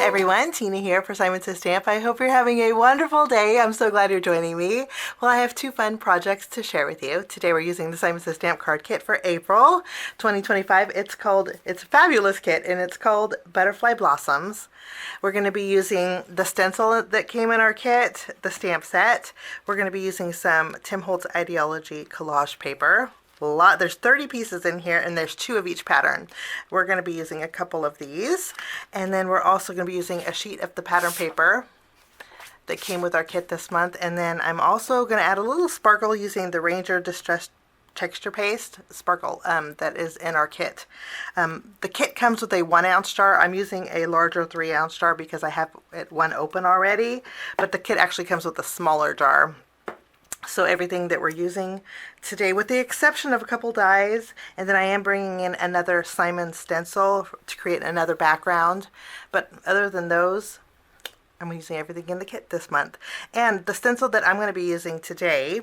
everyone, Tina here for Simon Says Stamp. I hope you're having a wonderful day. I'm so glad you're joining me. Well, I have two fun projects to share with you. Today we're using the Simon Says Stamp card kit for April 2025. It's a fabulous kit and it's called Butterfly Blossoms. We're going to be using the stencil that came in our kit, the stamp set. We're going to be using some Tim Holtz Ideology collage paper. There's 30 pieces in here and there's 2 of each pattern. We're going to be using a couple of these, and then we're also going to be using a sheet of the pattern paper that came with our kit this month, and then I'm also going to add a little sparkle using the Ranger Distress Texture Paste sparkle that is in our kit. The kit comes with a 1-ounce jar. I'm using a larger 3-ounce jar because I have one open already, but the kit actually comes with a smaller jar. So everything that we're using today, with the exception of a couple dies, and then I am bringing in another Simon stencil to create another background. But other than those, I'm using everything in the kit this month. And the stencil that I'm going to be using today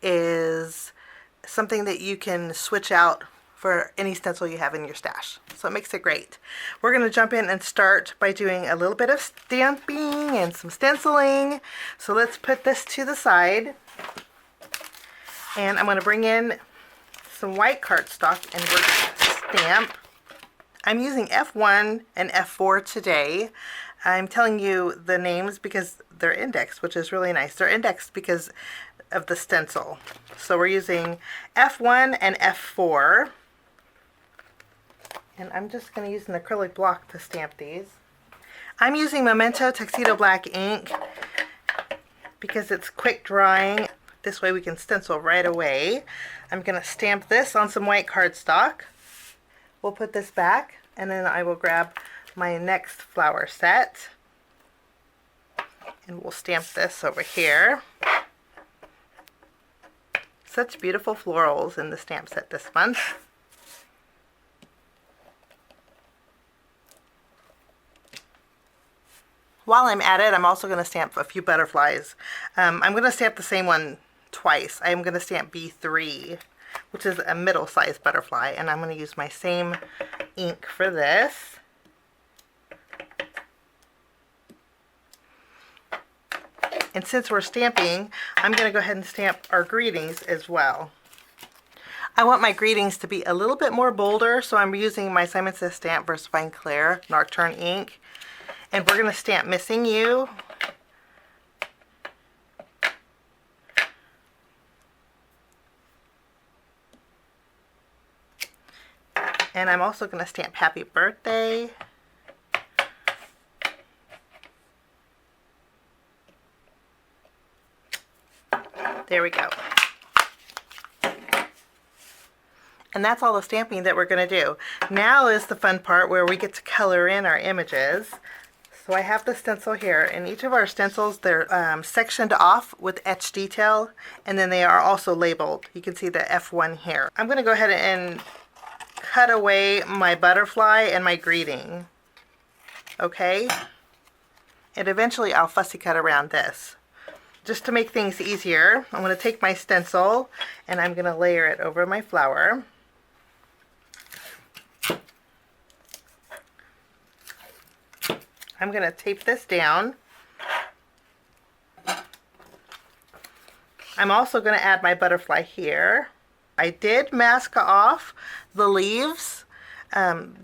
is something that you can switch out for any stencil you have in your stash. So it makes it great. We're going to jump in and start by doing a little bit of stamping and some stenciling. So let's put this to the side. And I'm going to bring in some white cardstock and we're going to stamp. I'm using F1 and F4 today. I'm telling you the names because they're indexed, which is really nice. They're indexed because of the stencil. So we're using F1 and F4. And I'm just going to use an acrylic block to stamp these. I'm using Memento Tuxedo Black ink because it's quick drying. This way we can stencil right away. I'm going to stamp this on some white cardstock. We'll put this back, and then I will grab my next flower set. And we'll stamp this over here. Such beautiful florals in the stamp set this month. While I'm at it, I'm also going to stamp a few butterflies. I'm going to stamp the same one twice. I'm going to stamp B3, which is a middle-sized butterfly, and I'm going to use my same ink for this. And since we're stamping, I'm going to go ahead and stamp our greetings as well. I want my greetings to be a little bit more bolder, so I'm using my Simon Says Stamp VersaFine Clair Nocturne ink. And we're going to stamp Missing You. And I'm also going to stamp Happy Birthday. There we go. And that's all the stamping that we're going to do. Now is the fun part where we get to color in our images. So I have the stencil here, and each of our stencils, they're sectioned off with etched detail, and then they are also labeled. You can see the F1 here. I'm going to go ahead and cut away my butterfly and my greeting. Okay? And eventually I'll fussy cut around this. Just to make things easier, I'm going to take my stencil and I'm going to layer it over my flower. I'm going to tape this down. I'm also going to add my butterfly here. I did mask off the leaves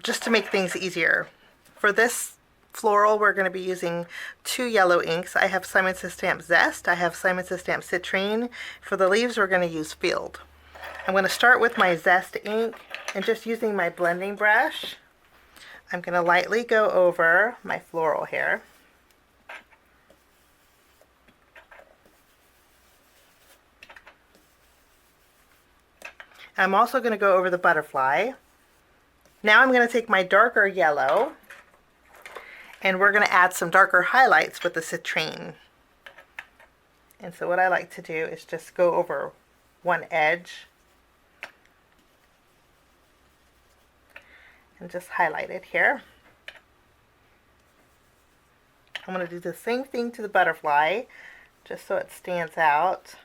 just to make things easier. For this floral, we're going to be using 2 yellow inks. I have Simon Says Stamp Zest. I have Simon Says Stamp Citrine. For the leaves, we're going to use Field. I'm going to start with my Zest ink and just using my blending brush. I'm going to lightly go over my floral here. I'm also going to go over the butterfly. Now I'm going to take my darker yellow and we're going to add some darker highlights with the citrine. And so what I like to do is just go over one edge and just highlight it here. I'm going to do the same thing to the butterfly just so it stands out.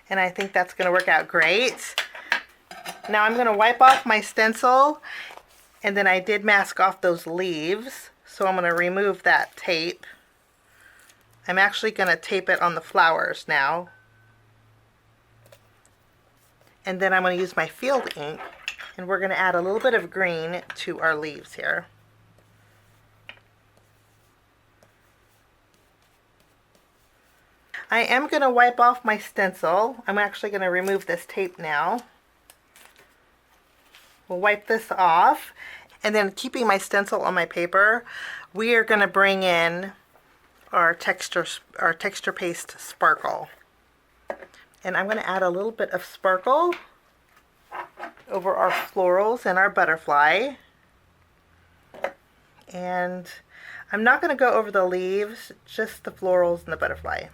And I think that's going to work out great. Now I'm going to wipe off my stencil And then I did mask off those leaves, so I'm going to remove that tape. I'm actually going to tape it on the flowers now. And then I'm going to use my field ink, and we're going to add a little bit of green to our leaves here. I am going to wipe off my stencil. I'm actually going to remove this tape now. We'll wipe this off, and then keeping my stencil on my paper, we are going to bring in our texture paste sparkle. And I'm going to add a little bit of sparkle over our florals and our butterfly. And I'm not going to go over the leaves, just the florals and the butterfly.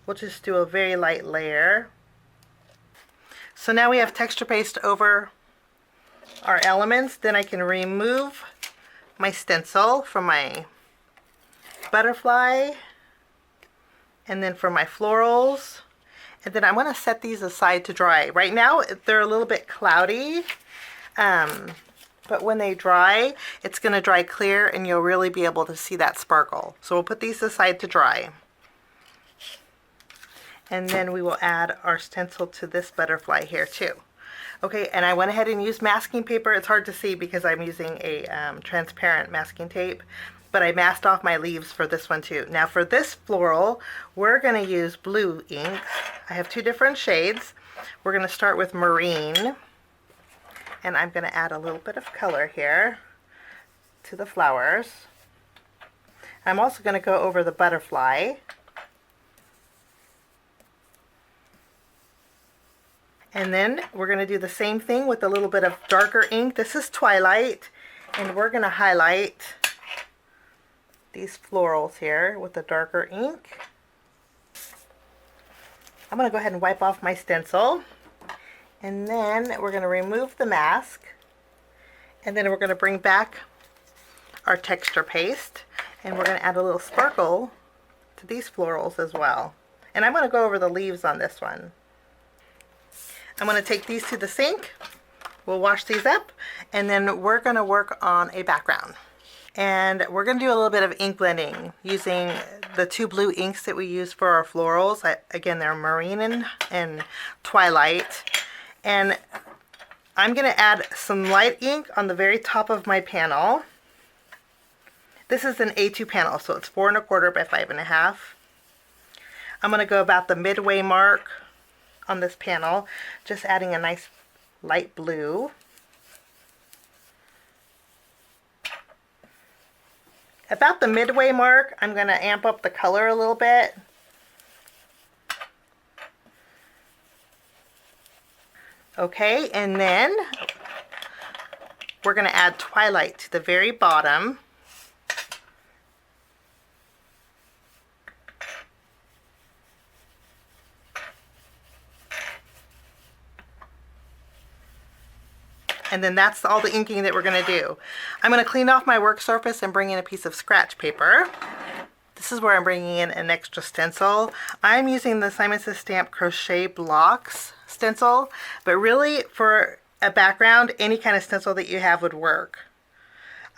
We'll just do a very light layer. So now we have texture paste over our elements. Then I can remove my stencil from my butterfly, and then for my florals. And then I'm going to set these aside to dry. Right now they're a little bit cloudy, but when they dry, it's going to dry clear and you'll really be able to see that sparkle. So we'll put these aside to dry. And then we will add our stencil to this butterfly here too. Okay, and I went ahead and used masking paper. It's hard to see because I'm using a transparent masking tape, but I masked off my leaves for this one too. Now for this floral, we're going to use blue ink. I have two different shades. We're going to start with marine, and I'm going to add a little bit of color here to the flowers. I'm also going to go over the butterfly. And then we're going to do the same thing with a little bit of darker ink. This is Twilight, and we're going to highlight these florals here with the darker ink. I'm going to go ahead and wipe off my stencil, and then we're going to remove the mask, and then we're going to bring back our texture paste, and we're going to add a little sparkle to these florals as well. And I'm going to go over the leaves on this one. I'm going to take these to the sink. We'll wash these up, and then we're going to work on a background. And we're going to do a little bit of ink blending using the two blue inks that we use for our florals. Again, they're Marine and Twilight. And I'm going to add some light ink on the very top of my panel. This is an A2 panel, so it's 4 1/4 by 5 1/2. I'm going to go about the midway mark on this panel, just adding a nice light blue. About the midway mark, I'm going to amp up the color a little bit. Okay, and then we're going to add Twilight to the very bottom. And then that's all the inking that we're going to do. I'm going to clean off my work surface and bring in a piece of scratch paper. This is where I'm bringing in an extra stencil. I'm using the Simon Says Stamp Crochet Blocks stencil, but really for a background, any kind of stencil that you have would work.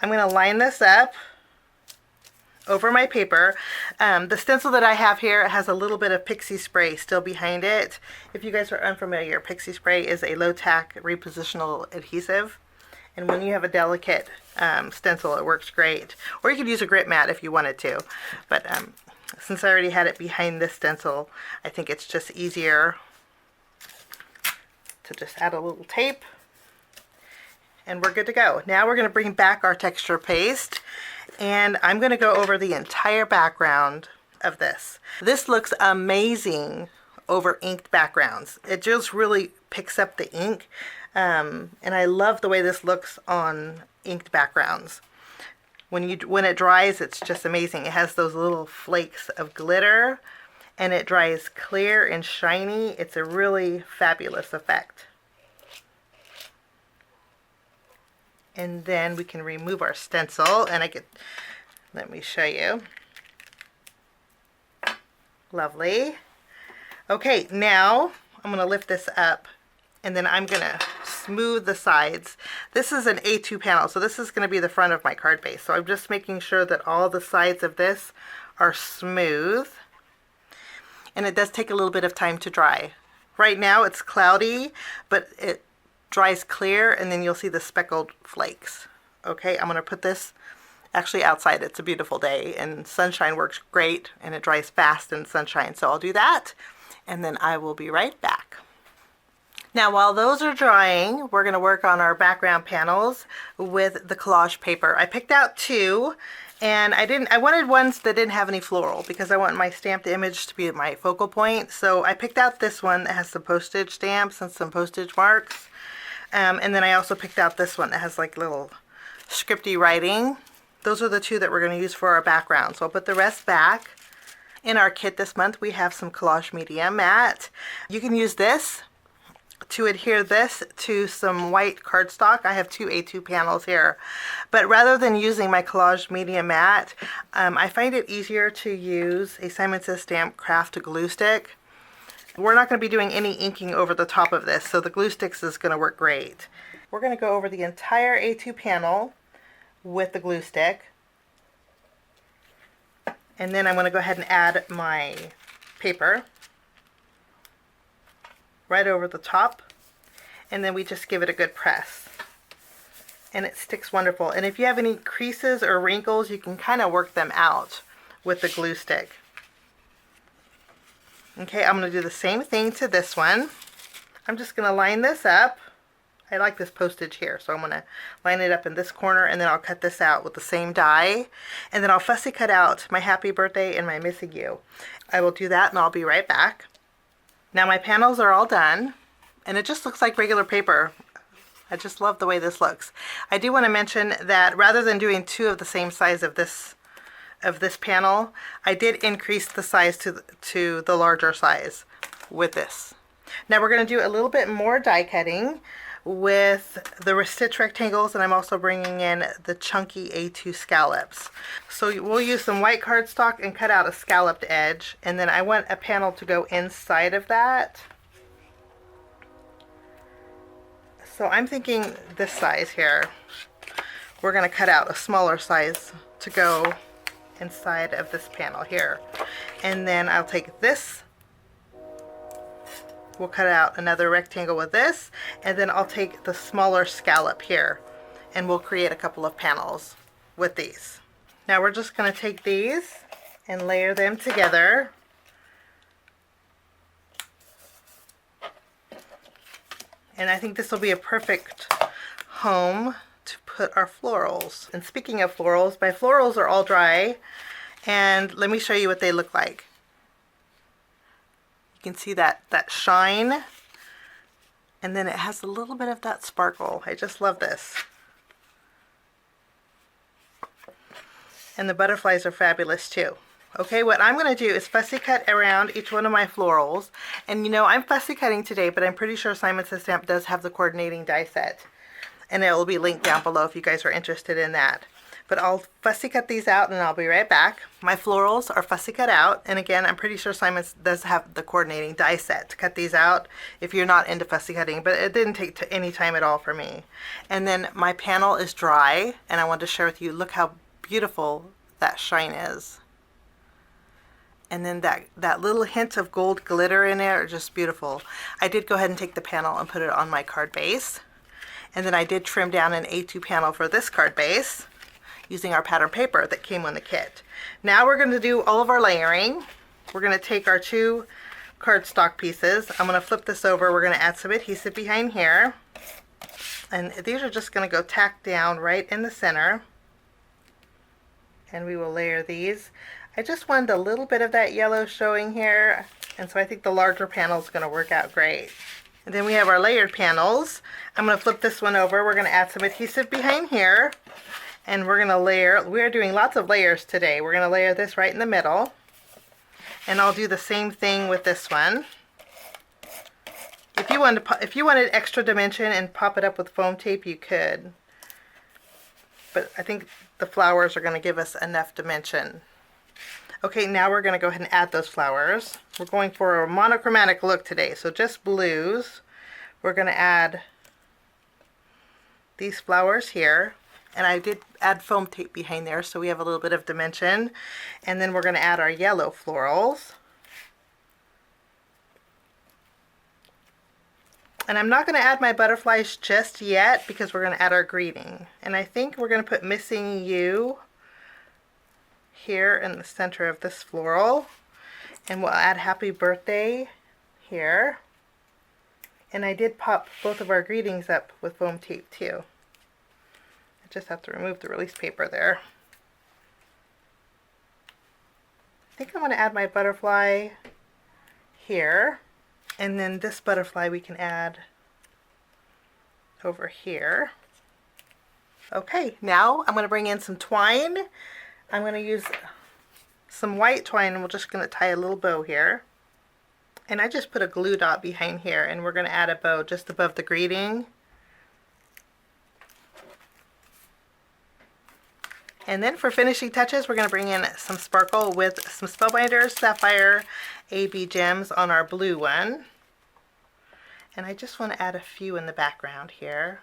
I'm going to line this up over my paper. The stencil that I have here has a little bit of pixie spray still behind it. If you guys are unfamiliar, pixie spray is a low-tack repositional adhesive, and when you have a delicate stencil, it works great. Or you could use a grit mat if you wanted to, but since I already had it behind this stencil, I think it's just easier to just add a little tape, and we're good to go. Now we're going to bring back our texture paste, and I'm going to go over the entire background of this. This looks amazing over inked backgrounds. It just really picks up the ink, and I love the way this looks on inked backgrounds. When it dries, it's just amazing. It has those little flakes of glitter, and it dries clear and shiny. It's a really fabulous effect. And then we can remove our stencil, and let me show you. Lovely. Okay, now I'm going to lift this up, and then I'm going to smooth the sides. This is an A2 panel, so this is going to be the front of my card base. So I'm just making sure that all the sides of this are smooth. And it does take a little bit of time to dry. Right now it's cloudy, but it dries clear, and then you'll see the speckled flakes. Okay, I'm going to put this actually outside. It's a beautiful day, and sunshine works great, and it dries fast in sunshine. So I'll do that, and then I will be right back. Now, while those are drying, we're going to work on our background panels with the collage paper. I picked out two, and I wanted ones that didn't have any floral because I want my stamped image to be my focal point. So I picked out this one that has some postage stamps and some postage marks. And then I also picked out this one that has like little scripty writing. Those are the two that we're going to use for our background. So I'll put the rest back. In our kit this month, we have some Collage Media Matte. You can use this to adhere this to some white cardstock. I have two A2 panels here. But rather than using my Collage Media Matte, I find it easier to use a Simon Says Stamp Craft glue stick. We're not going to be doing any inking over the top of this, so the glue sticks is going to work great. We're going to go over the entire A2 panel with the glue stick. And then I'm going to go ahead and add my paper right over the top, and then we just give it a good press, and it sticks wonderful. And if you have any creases or wrinkles, you can kind of work them out with the glue stick. Okay, I'm going to do the same thing to this one. I'm just going to line this up. I like this postage here, so I'm going to line it up in this corner, and then I'll cut this out with the same die, and then I'll fussy cut out my happy birthday and my missing you. I will do that, and I'll be right back. Now my panels are all done, and it just looks like regular paper. I just love the way this looks. I do want to mention that rather than doing two of the same size of this panel, I did increase the size to the larger size with this. Now we're going to do a little bit more die cutting with the stitch rectangles, and I'm also bringing in the chunky A2 scallops. So we'll use some white cardstock and cut out a scalloped edge, and then I want a panel to go inside of that. So I'm thinking this size here. We're going to cut out a smaller size to go inside of this panel here. And then I'll take this. We'll cut out another rectangle with this, and then I'll take the smaller scallop here, and we'll create a couple of panels with these. Now we're just going to take these and layer them together. And I think this will be a perfect home to put our florals. And speaking of florals, my florals are all dry, and let me show you what they look like. You can see that shine, and then it has a little bit of that sparkle. I just love this. And the butterflies are fabulous too. Okay, what I'm going to do is fussy cut around each one of my florals. And you know, I'm fussy cutting today, but I'm pretty sure Simon Says Stamp does have the coordinating die set. And it will be linked down below if you guys are interested in that. But I'll fussy cut these out, and I'll be right back. My florals are fussy cut out, and again, I'm pretty sure Simon does have the coordinating die set to cut these out if you're not into fussy cutting, but it didn't take any time at all for me. And then my panel is dry, and I wanted to share with you, look how beautiful that shine is. And then that little hint of gold glitter in there, just beautiful. I did go ahead and take the panel and put it on my card base. And then I did trim down an A2 panel for this card base, using our pattern paper that came on the kit. Now we're going to do all of our layering. We're going to take our two cardstock pieces. I'm going to flip this over. We're going to add some adhesive behind here. And these are just going to go tacked down right in the center. And we will layer these. I just wanted a little bit of that yellow showing here, and so I think the larger panel is going to work out great. And then we have our layered panels. I'm going to flip this one over. We're going to add some adhesive behind here. And we're going to layer, we're doing lots of layers today. We're going to layer this right in the middle. And I'll do the same thing with this one. If you wanted extra dimension and pop it up with foam tape, you could. But I think the flowers are going to give us enough dimension. Okay, now we're going to go ahead and add those flowers. We're going for a monochromatic look today, so just blues. We're going to add these flowers here. And I did add foam tape behind there so we have a little bit of dimension. And then we're going to add our yellow florals. And I'm not going to add my butterflies just yet because we're going to add our greeting. And I think we're going to put missing you here in the center of this floral. And we'll add happy birthday here. And I did pop both of our greetings up with foam tape too. Just have to remove the release paper there. I think I'm going to add my butterfly here, and then this butterfly we can add over here. Okay, now I'm going to bring in some twine. I'm going to use some white twine and we're just going to tie a little bow here. And I just put a glue dot behind here, and we're going to add a bow just above the greeting. And then for finishing touches, we're going to bring in some sparkle with some Spellbinder Sapphire AB gems on our blue one. And I just want to add a few in the background here.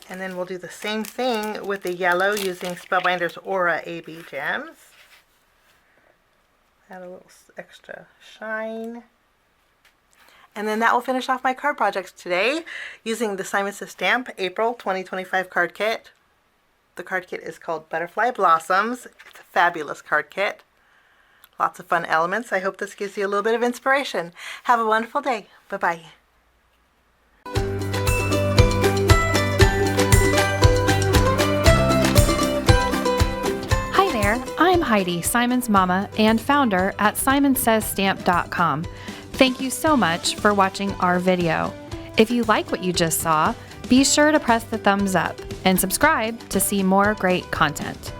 And then we'll do the same thing with the yellow using Spellbinder's Aura AB gems. Add a little extra shine. And then that will finish off my card projects today using the Simon Says Stamp April 2025 card kit. The card kit is called Butterfly Blossoms. It's a fabulous card kit. Lots of fun elements. I hope this gives you a little bit of inspiration. Have a wonderful day. Bye-bye. Hi there, I'm Heidi, Simon's mama and founder at simonsaysstamp.com. Thank you so much for watching our video. If you like what you just saw, be sure to press the thumbs up and subscribe to see more great content.